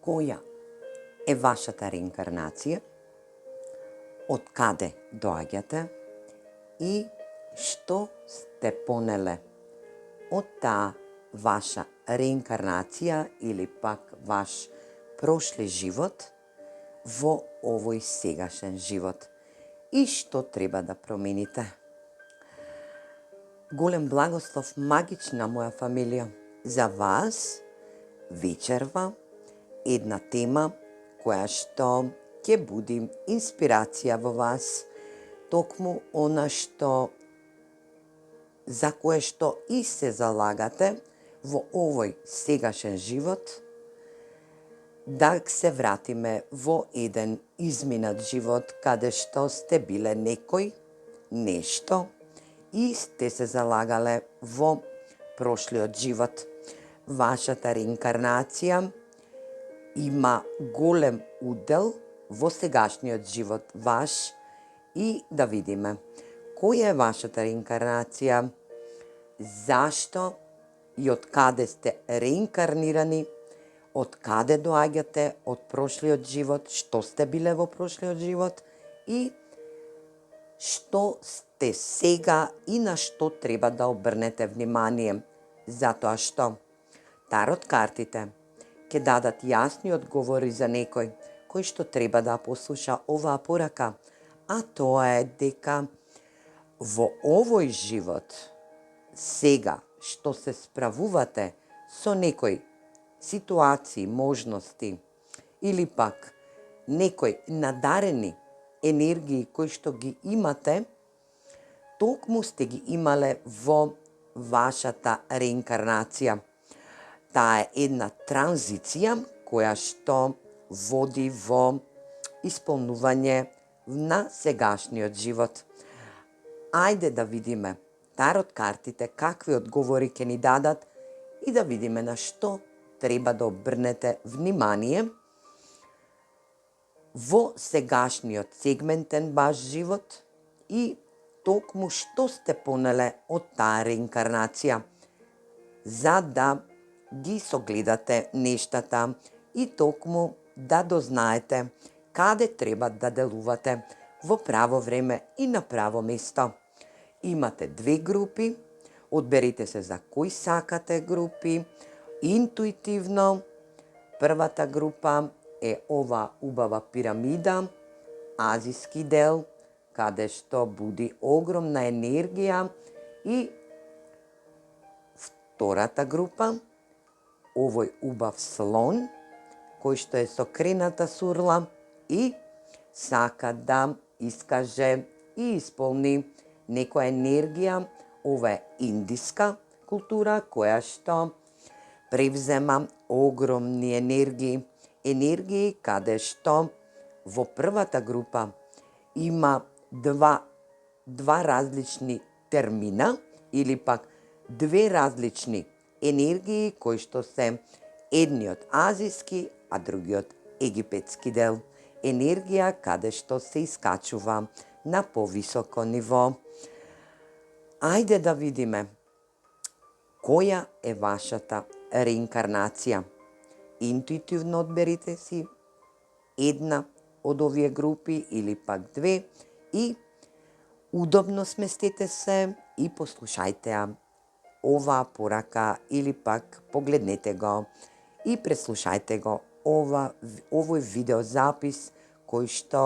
Која е вашата реинкарнација? Од каде доаѓате? И што сте понеле од таа ваша реинкарнација или пак ваш прошли живот во овој сегашен живот? И што треба да промените? Голем благослов, магична моја фамилија, за вас вечерва една тема која што ќе буди инспирација во вас, токму она што за кое што и се залагате во овој сегашен живот, да се вратиме во еден изминат живот каде што сте биле некој, нешто и сте се залагале во прошлиот живот. Вашата реинкарнација има голем удел во сегашниот живот ваш и да видиме која е вашата реинкарнација, зашто и од каде сте реинкарнирани, од каде доаѓате од прошлиот живот, што сте биле во прошлиот живот и што сте сега и на што треба да обрнете внимание, затоа што тарот картите ќе дадат јасни одговори за некој кој што треба да послуша оваа порака, а тоа е дека во овој живот, сега што се справувате со некој ситуации, можности или пак некој надарени енергии кои што ги имате, токму сте ги имале во вашата реинкарнација. Таа е една транзиција која што води во исполнување на сегашниот живот. Ајде да видиме тарот картите какви одговори ќе ни дадат и да видиме на што треба да обрнете внимание во сегашниот сегментен баш живот и токму што сте понеле од таа реинкарнација, за да ги согледате нештата и токму да дознаете каде треба да делувате во право време и на право место. Имате две групи, одберете се за кој сакате групи, интуитивно. Првата група е ова убава пирамида, азиски дел, каде што буди огромна енергија, и втората група, овој убав слон, кој што е со крената сурла и сака да искаже и исполни некоја енергија. Ова е индиска култура која што превзема огромни енергии каде што во првата група има два различни термина или пак две различни енергии кои што се едниот азиски, а другиот египетски дел. Енергија каде што се искачува на повисоко ниво. Ајде да видиме која е вашата реинкарнација. Интуитивно одберите си една од овие групи или пак две и удобно сместете се и послушајте ја оваа порака или пак погледнете го и преслушајте го овој видеозапис кој што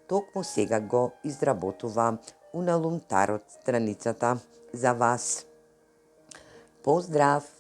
токму сега го изработува Уналум Тарот страницата за вас. Поздрав!